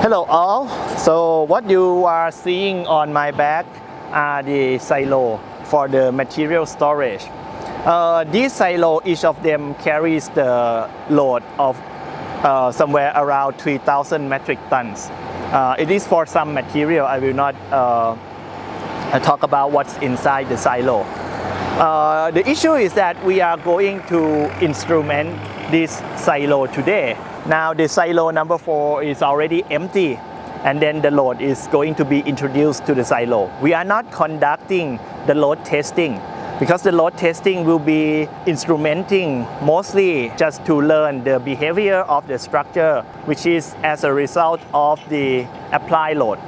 Hello all. So what you are seeing on my back are the silo for the material storage. These silo, each of them carries the load of somewhere around 3,000 metric tons. It is for some material. I will not talk about what's inside the silo. The issue is that we are going to instrument this silo today. Now the silo number 4 is already empty, and then the load is going to be introduced to the silo. We are not conducting the load testing because the load testing will be instrumenting mostly just to learn the behavior of the structure, which is as a result of the applied load.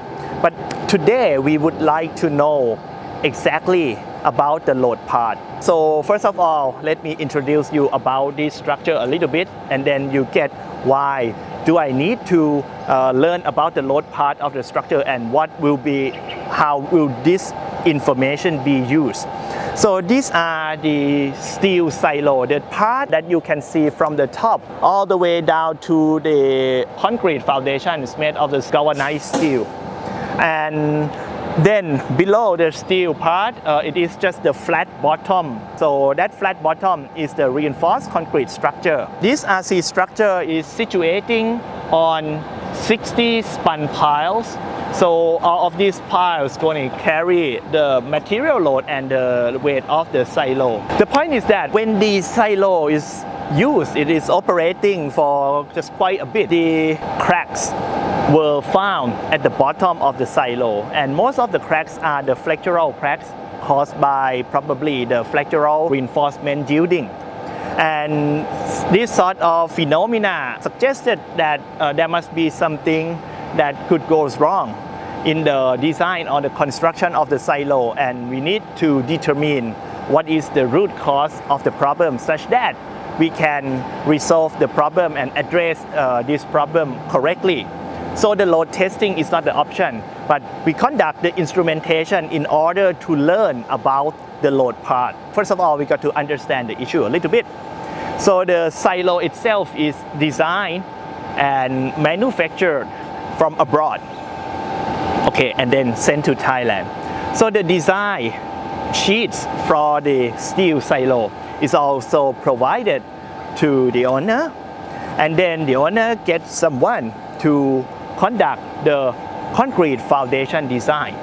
But today we would like to know exactly about the load part. So first of all, let me introduce you about this structure a little bit, and then you get why do I need to learn about the load part of the structure and how will this information be used. So these are the steel silo, the part that you can see from the top all the way down to the concrete foundation is made of the galvanized steel. And then below the steel part, it is just the flat bottom. So that flat bottom is the reinforced concrete structure. This RC structure is situating on 60 span piles. So all of these piles going to carry the material load and the weight of the silo. The point is that when the silo is used, it is operating for just quite a bit. The cracks were found at the bottom of the silo, and most of the cracks are the flexural cracks caused by probably the flexural reinforcement yielding. And this sort of phenomena suggested that there must be something that could go wrong in the design or the construction of the silo, and we need to determine what is the root cause of the problem such that we can resolve the problem and address this problem correctly. So the load testing is not the option, but we conduct the instrumentation in order to learn about the load part. First of all, we got to understand the issue a little bit. So the silo itself is designed and manufactured from abroad, okay, and then sent to Thailand. So the design sheets for the steel silo is also provided to the owner, and then the owner gets someone to conduct the concrete foundation design.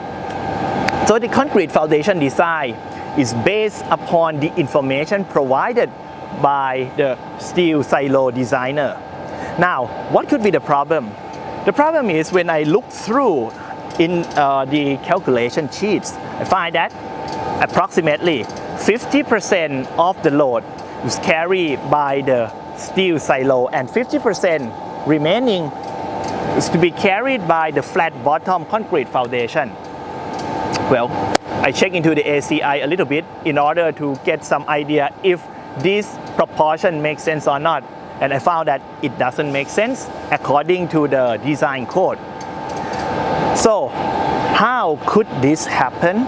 So the concrete foundation design is based upon the information provided by the steel silo designer. Now, what could be the problem? The problem is when I look through in the calculation sheets, I find that approximately 50% of the load is carried by the steel silo and 50% remaining is to be carried by the flat bottom concrete foundation. Well, I checked into the ACI a little bit in order to get some idea if this proportion makes sense or not, and I found that it doesn't make sense according to the design code. So how could this happen?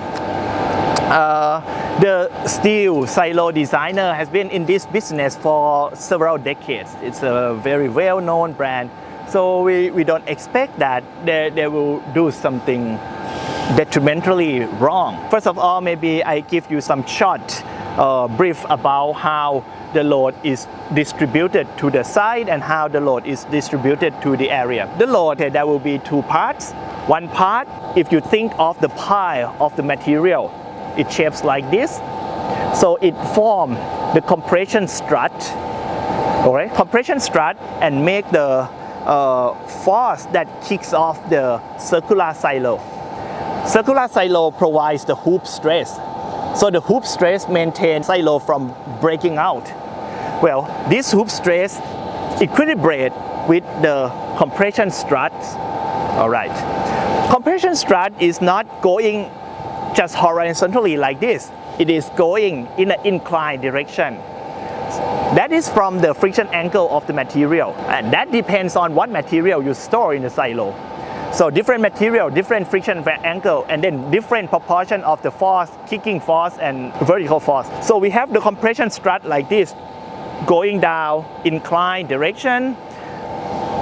The steel silo designer has been in this business for several decades. It's a very well-known brand. So we don't expect that they will do something detrimentally wrong. First of all, maybe I give you some short brief about how the load is distributed to the site and how the load is distributed to the area. The load, there will be two parts. One part, if you think of the pile of the material, it shapes like this. So it forms the compression strut, okay? Compression strut, and make the force that kicks off the circular silo. Circular silo provides the hoop stress. So the hoop stress maintains silo from breaking out. Well, this hoop stress equilibrates with the compression struts. All right. Compression strut is not going just horizontally like this. It is going in an inclined direction. That is from the friction angle of the material, and that depends on what material you store in the silo. So different material, different friction angle, and then different proportion of the force, kicking force and vertical force. So we have the compression strut like this, going down inclined direction.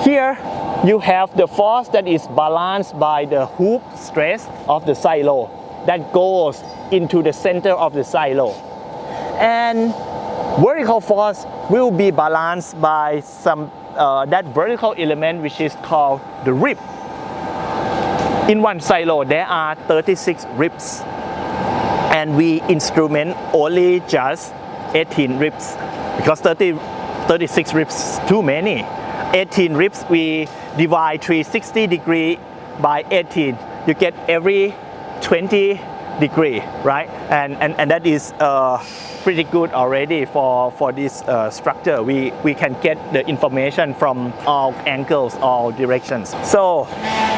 Here you have the force that is balanced by the hoop stress of the silo that goes into the center of the silo. And vertical force will be balanced by some that vertical element which is called the rib. In one silo there are 36 ribs, and we instrument only just 18 ribs because 36 ribs too many. 18 ribs we divide 360 degree by 18, you get every 20 degree, right? And that is pretty good already for this structure. We can get the information from all angles, all directions. So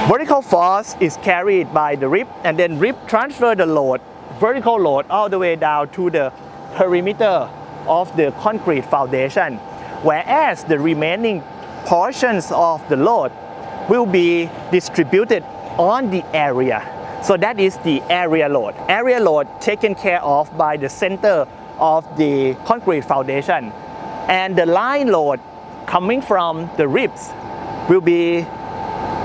vertical force is carried by the rib, and then rib transfer the load, vertical load, all the way down to the perimeter of the concrete foundation, whereas the remaining portions of the load will be distributed on the area. So that is the area load. Area load taken care of by the center of the concrete foundation, and the line load coming from the ribs will be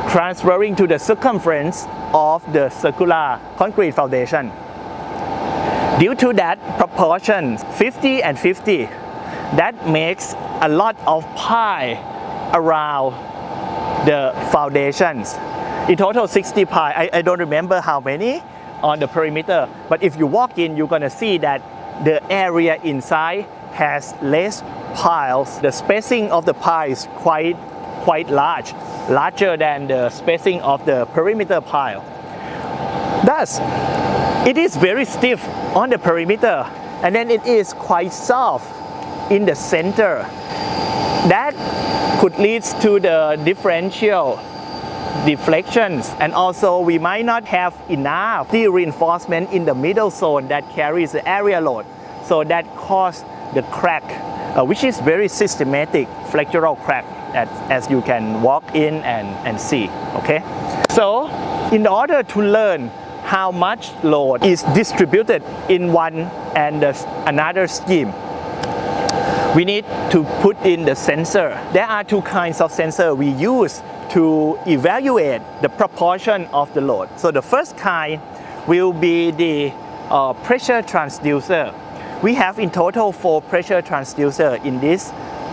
transferring to the circumference of the circular concrete foundation. Due to that proportion 50 and 50, that makes a lot of pie around the foundations. In total 60 pie, I don't remember how many on the perimeter, but if you walk in, you're gonna see that the area inside has less piles. The spacing of the pie is quite large, larger than the spacing of the perimeter pile. Thus, it is very stiff on the perimeter, and then it is quite soft in the center. That could lead to the differential deflections, and also we might not have enough steel reinforcement in the middle zone that carries the area load, so that causes the crack, which is very systematic flexural crack, as you can walk in and see. Okay, so in order to learn how much load is distributed in one and another scheme, we need to put in the sensor. There are two kinds of sensor we use to evaluate the proportion of the load. So the first kind will be the pressure transducer. We have in total 4 pressure transducer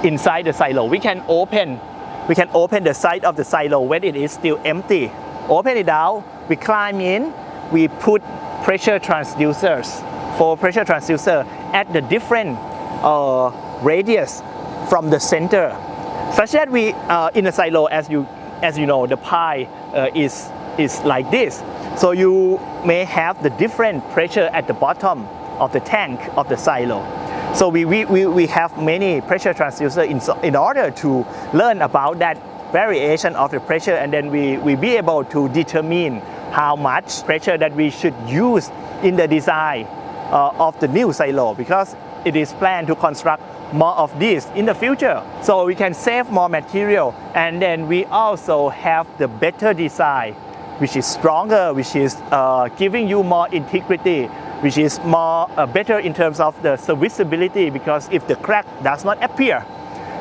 inside the silo. We can open the side of the silo when it is still empty. Open it out, we climb in, we put pressure transducers, 4 pressure transducer at the different radius from the center, such that we in a silo, as you know, the pie is like this. So you may have the different pressure at the bottom of the tank of the silo. So we have many pressure transducers in order to learn about that variation of the pressure, and then we be able to determine how much pressure that we should use in the design of the new silo, because it is planned to construct more of this in the future, so we can save more material, and then we also have the better design, which is stronger, which is giving you more integrity, which is more better in terms of the serviceability, because if the crack does not appear,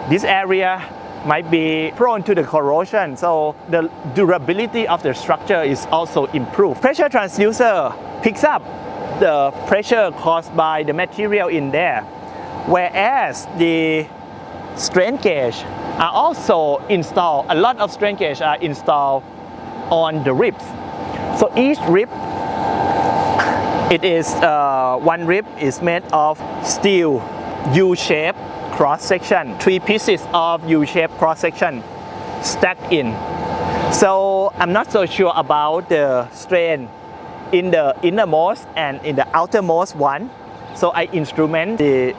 this area might be prone to the corrosion, so the durability of the structure is also improved. Pressure transducer picks up the pressure caused by the material in there, whereas the strain gauge are also installed. A lot of strain gauge are installed on the ribs. So each rib, it is one rib is made of steel U-shaped cross-section, 3 pieces of U-shaped cross-section stacked in. So I'm not so sure about the strain in the innermost and in the outermost one. So I instrument the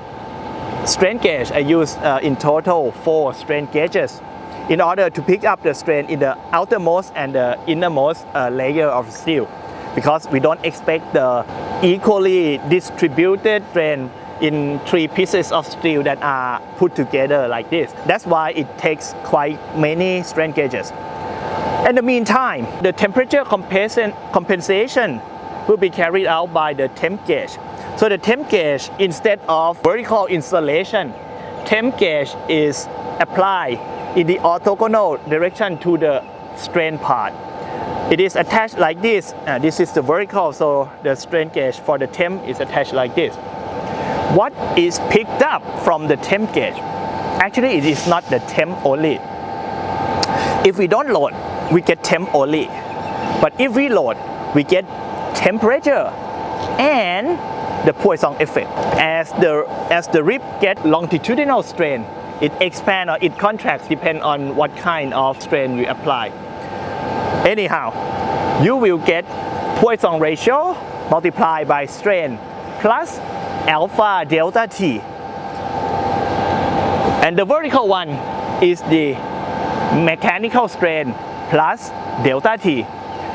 strain gauge. I use in total 4 strain gauges in order to pick up the strain in the outermost and the innermost layer of steel, because we don't expect the equally distributed strain in 3 pieces of steel that are put together like this. That's why it takes quite many strain gauges. In the meantime, the temperature compensation will be carried out by the temp gauge. So the temp gauge, instead of vertical installation, temp gauge is applied in the orthogonal direction to the strain part. It is attached like this. This is the vertical, so the strain gauge for the temp is attached like this. What is picked up from the temp gauge? Actually, it is not the temp only. If we don't load, we get temp only. But if we load, we get temperature and the Poisson effect. As the rib get longitudinal strain, it expands or it contracts depending on what kind of strain we apply. Anyhow, you will get Poisson ratio multiplied by strain plus alpha delta T. And the vertical one is the mechanical strain plus delta T.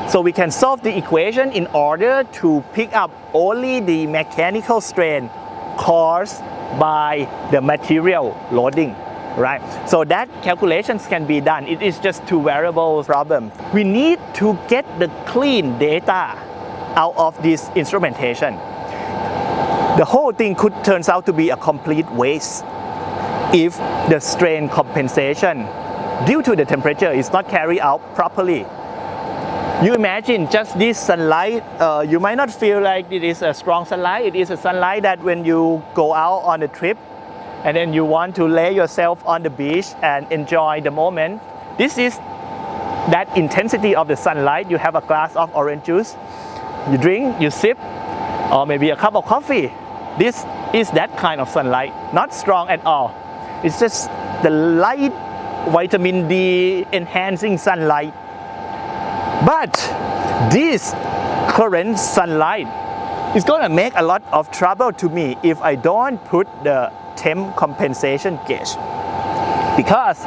So we can solve the equation in order to pick up only the mechanical strain caused by the material loading, right? So that calculations can be done. It is just two variable problem. We need to get the clean data out of this instrumentation. The whole thing could turn out to be a complete waste if the strain compensation due to the temperature is not carried out properly. You imagine just this sunlight, you might not feel like it is a strong sunlight. It is a sunlight that when you go out on a trip and then you want to lay yourself on the beach and enjoy the moment. This is that intensity of the sunlight. You have a glass of orange juice, you drink, you sip, or maybe a cup of coffee. This is that kind of sunlight, not strong at all. It's just the light vitamin D enhancing sunlight. But this current sunlight is going to make a lot of trouble to me if I don't put the temp compensation gauge, because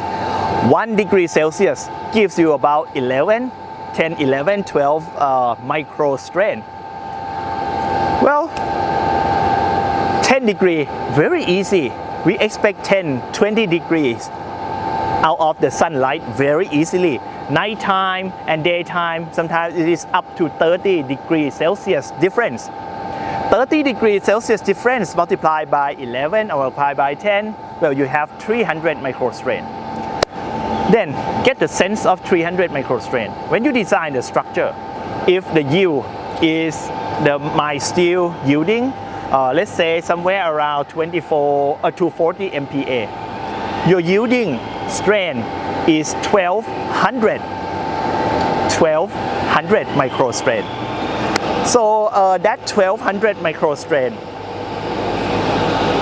1 degree Celsius gives you about 11, 10, 11, 12 micro strain. Well, 10 degree, very easy. We expect 10, 20 degrees out of the sunlight very easily. Nighttime and daytime, sometimes it is up to 30 degrees Celsius difference. 30 degrees Celsius difference multiplied by 11 or multiplied by 10, well, you have 300 microstrain. Then get the sense of 300 microstrain. When you design the structure, if the yield is my steel yielding, let's say somewhere around 24 to 40 MPa, your yielding strain is 1200 microstrain. So that 1200 microstrain,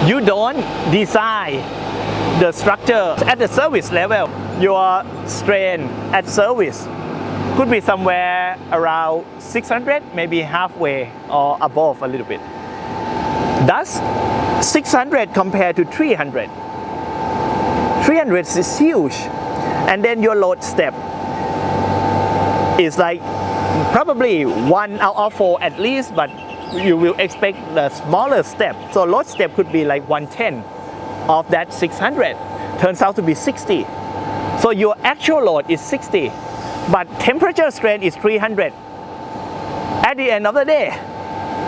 you don't design the structure at the service level. Your strain at service could be somewhere around 600, maybe halfway or above a little bit. Thus, 600 compared to 300. 300 is huge. And then your load step is like probably 1 out of 4 at least, but you will expect the smaller step. So load step could be like 1/10 of that 600. Turns out to be 60. So your actual load is 60, but temperature strain is 300. At the end of the day,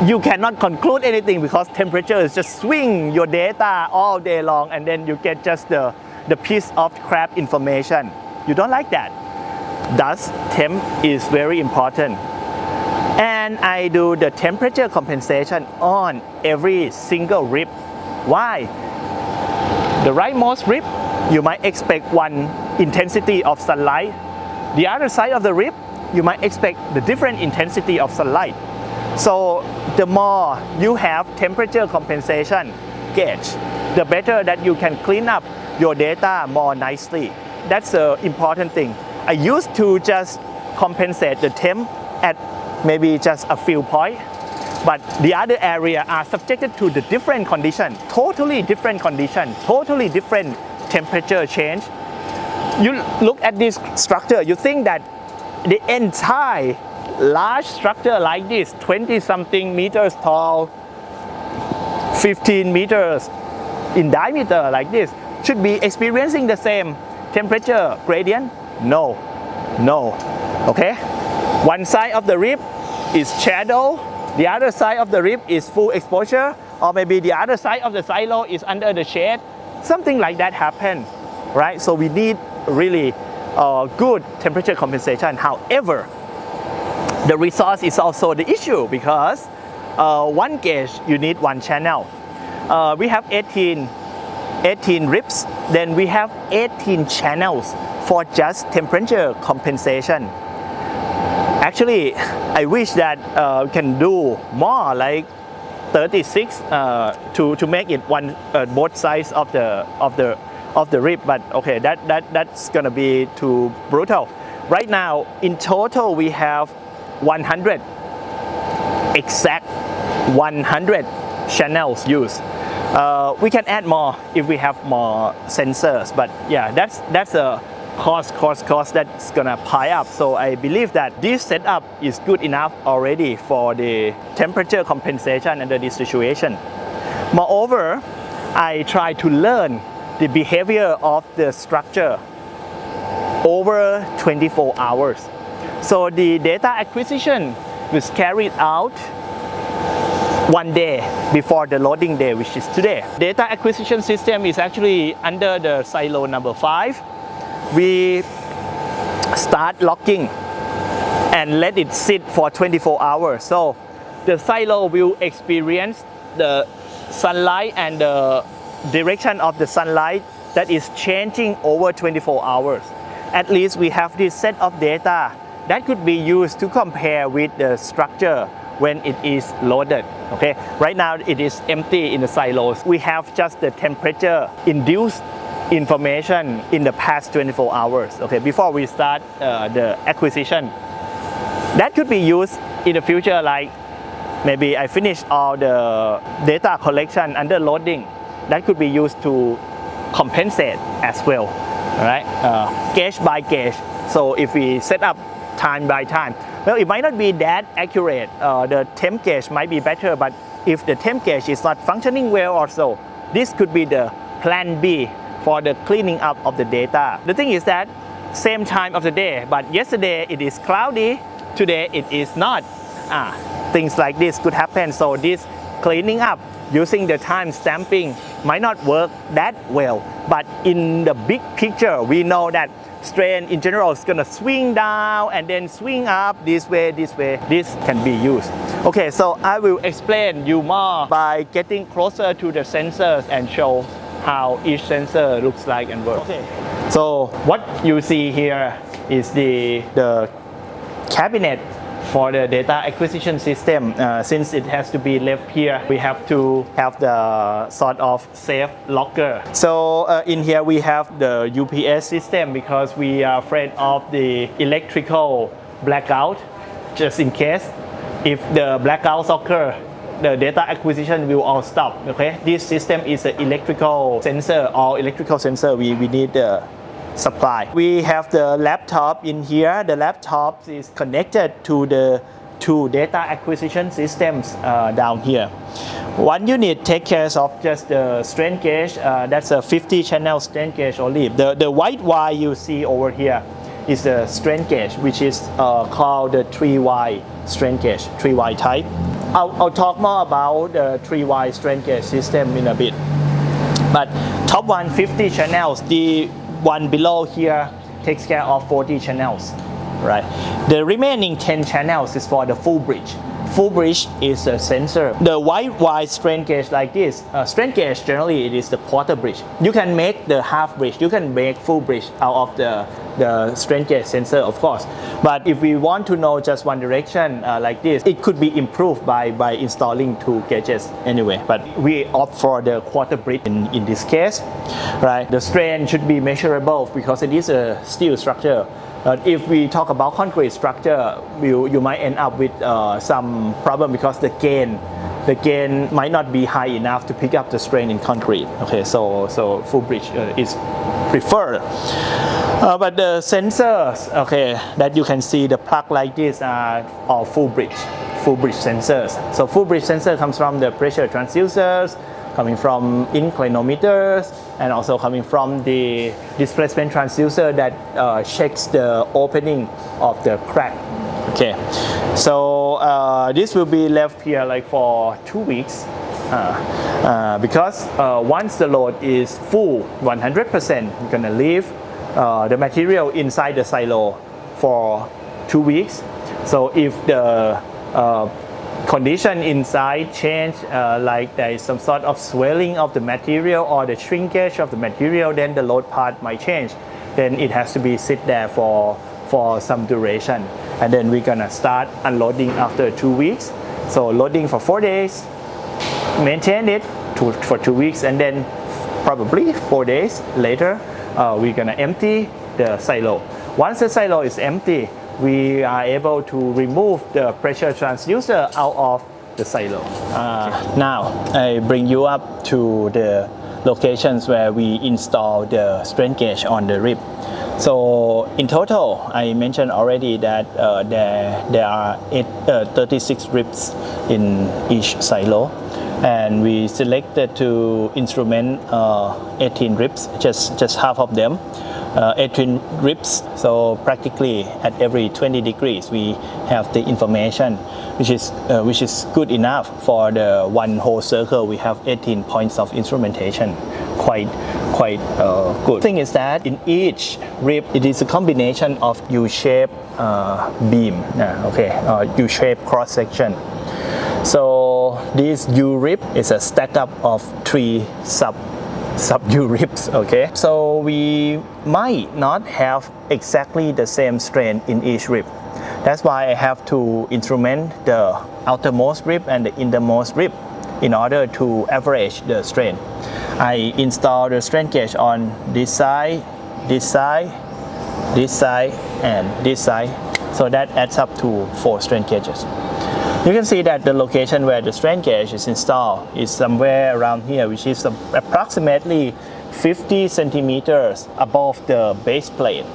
you cannot conclude anything because temperature is just swing your data all day long, and then you get just the piece of crap information. You don't like that. Thus, temp is very important. And I do the temperature compensation on every single rib. Why? The rightmost rib, you might expect one intensity of sunlight. The other side of the rib, you might expect the different intensity of sunlight. So the more you have temperature compensation gauge, the better that you can clean up your data more nicely. That's the important thing. I used to just compensate the temp at maybe just a few points, but the other area are subjected to the different condition, totally different condition, totally different temperature change. You look at this structure, you think that the entire large structure like this, 20 something meters tall, 15 meters in diameter like this, should be experiencing the same temperature gradient? No, okay? One side of the rib is shadow, the other side of the rib is full exposure, or maybe the other side of the silo is under the shade. something like that happen, right? So we need really good temperature compensation. However, the resource is also the issue because one gauge you need one channel. We have 18 ribs, then we have 18 channels for just temperature compensation. Actually, I wish that we can do more, like 36 to make it one both sides of the rib, but okay, that's gonna be too brutal. Right now, in total, we have 100 exact 100 channels used. We can add more if we have more sensors, but yeah, that's a cost that's gonna pile up. So I believe that this setup is good enough already for the temperature compensation under this situation. Moreover, I try to learn the behavior of the structure over 24 hours. So the data acquisition was carried out one day before the loading day, which is today. Data acquisition system is actually under the silo number 5. We start logging and let it sit for 24 hours. So the silo will experience the sunlight and the direction of the sunlight that is changing over 24 hours. At least we have this set of data that could be used to compare with the structure when it is loaded. Okay, right now it is empty in the silos. We have just the temperature induced information in the past 24 hours, okay, before we start the acquisition. That could be used in the future, like maybe I finish all the data collection under loading. That could be used to compensate as well, all right, gauge by gauge. So if we set up time by time, well, it might not be that accurate. The temp gauge might be better, but if the temp gauge is not functioning well also, this could be the plan B for the cleaning up of the data. The thing is that same time of the day, but yesterday it is cloudy, today it is not. Things like this could happen. So this cleaning up using the time stamping might not work that well. But in the big picture, we know that strain in general is gonna swing down and then swing up this way. This can be used. Okay, so I will explain you more by getting closer to the sensors and show how each sensor looks like and works. Okay. So what you see here is the cabinet for the data acquisition system. Since it has to be left here, we have to have the sort of safe locker. So in here we have the UPS system because we are afraid of the electrical blackout. Just in case, if the blackouts occur, the data acquisition will all stop. Okay, this system is an electrical sensor. All electrical sensor we need the supply. We have the laptop in here. The laptop is connected to the two data acquisition systems down here. One unit takes care of just the strain gauge. That's a 50 channel strain gauge only. The white wire you see over here is the strain gauge, which is called the 3Y strain gauge, 3Y type. I'll talk more about the 3Y strain gauge system in a bit. But top 150 channels, the one below here takes care of 40 channels, right? The remaining 10 channels is for the full bridge. Full bridge is a sensor. The wide strain gauge like this, strain gauge generally it is the quarter bridge. You can make the half bridge, you can make full bridge out of the strain gauge sensor, of course. But if we want to know just one direction like this, it could be improved by installing two gauges anyway. But we opt for the quarter bridge in this case, right? The strain should be measurable because it is a steel structure. If we talk about concrete structure, you might end up with some problem because the gain might not be high enough to pick up the strain in concrete. Okay, so full bridge is preferred. But the sensors, okay, that you can see the plug like this are all full bridge sensors. So full bridge sensor comes from the pressure transducers, coming from inclinometers, and also coming from the displacement transducer that checks the opening of the crack. Okay, so this will be left here like for 2 weeks Because once the load is full 100%, you're gonna leave the material inside the silo for 2 weeks. So if the condition inside change, like there is some sort of swelling of the material or the shrinkage of the material, then the load part might change. Then it has to be sit there for some duration, and then we're gonna start unloading after 2 weeks. So loading for 4 days, maintain it for 2 weeks, and then probably 4 days later we're gonna empty the silo. Once the silo is empty, we are able to remove the pressure transducer out of the silo. Now I bring you up to the locations where we install the strain gauge on the rib. So in total, I mentioned already that there are 36 ribs in each silo, and we selected to instrument 18 ribs, just half of them. 18 ribs, so practically at every 20 degrees we have the information, which is good enough for the one whole circle. We have 18 points of instrumentation, quite good. The thing is that in each rib it is a combination of U-shaped beam, U-shaped cross section. So this U rib is a stack up of 3 sub U ribs. Okay, so we might not have exactly the same strain in each rib. That's why I have to instrument the outermost rib and the innermost rib in order to average the strain. I install the strain gauge on this side, this side, this side, and this side. So that adds up to 4 strain gauges. You can see that the location where the strain gauge is installed is somewhere around here, which is approximately 50 centimeters above the base plate.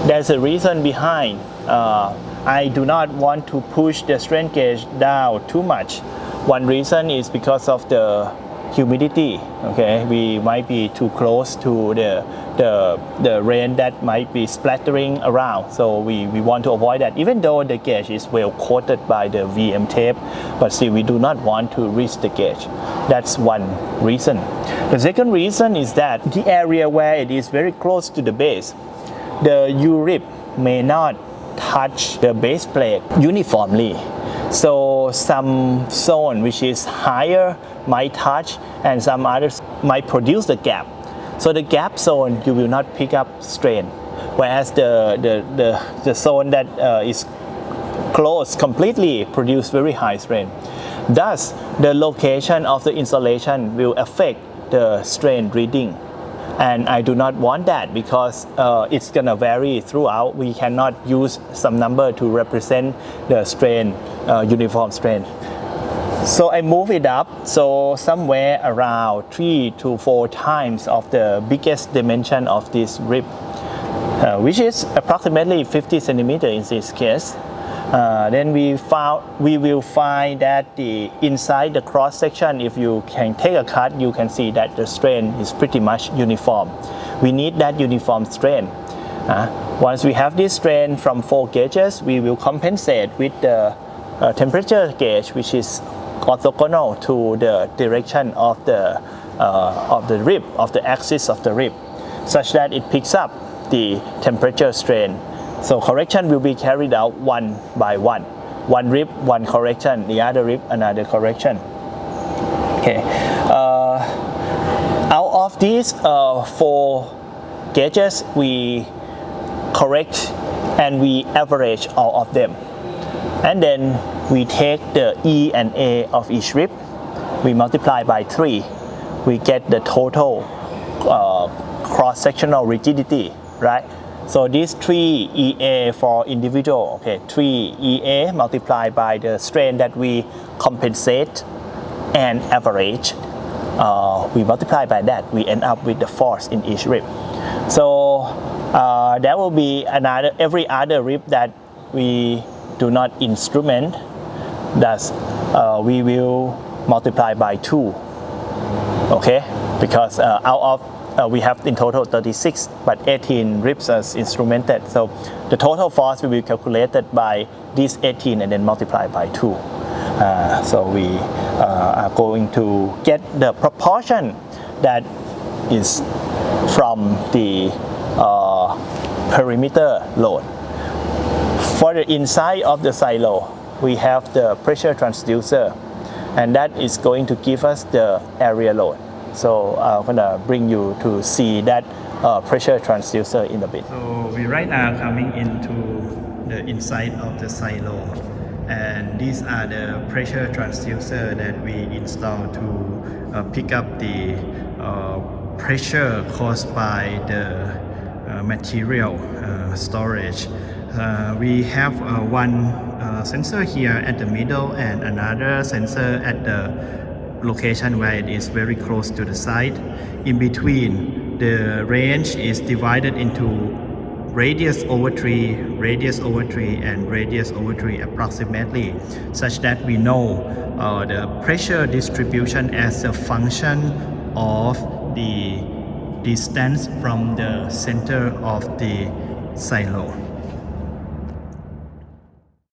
There's a reason behind. I do not want to push the strain gauge down too much. One reason is because of the humidity. Okay, we might be too close to the rain that might be splattering around, so we want to avoid that. Even though the gauge is well coated by the VM tape, but still we do not want to risk the gauge. That's one reason. The second reason is that the area where it is very close to the base, the U-rib may not touch the base plate uniformly. So some zone which is higher might touch, and some others might produce the gap. So the gap zone you will not pick up strain, whereas the zone that is close completely produce very high strain. Thus, the location of the installation will affect the strain reading. And I do not want that, because it's gonna vary throughout. We cannot use some number to represent the strain, uniform strain. So I move it up, so somewhere around 3 to 4 times of the biggest dimension of this rib, which is approximately 50 centimeters in this case. Then we will find that inside the cross section, if you can take a cut, you can see that the strain is pretty much uniform. We need that uniform strain. Once we have this strain from 4 gauges, we will compensate with the temperature gauge, which is orthogonal to the direction of the rib, of the axis of the rib, such that it picks up the temperature strain. So correction will be carried out one by one. One rib, one correction, the other rib, another correction. Okay. Out of these 4 gauges, we correct and we average all of them. And then we take the E and A of each rib, we multiply by 3. We get the total cross-sectional rigidity, right? So these 3 EA for individual, okay, 3 EA multiplied by the strain that we compensate and average, we multiply by that, we end up with the force in each rib. So there will be every other rib that we do not instrument, thus we will multiply by 2, okay, because out of we have in total 36, but 18 ribs as instrumented. So the total force will be calculated by these 18 and then multiplied by 2. So we are going to get the proportion that is from the perimeter load. For the inside of the silo, we have the pressure transducer, and that is going to give us the area load. So I'm gonna bring you to see that pressure transducer in a bit. So we right now coming into the inside of the silo, and these are the pressure transducer that we install to pick up the pressure caused by the material storage. We have one sensor here at the middle and another sensor at the location where it is very close to the site. In between, the range is divided into radius over 3, radius over 3, and radius over 3 approximately, such that we know the pressure distribution as a function of the distance from the center of the silo.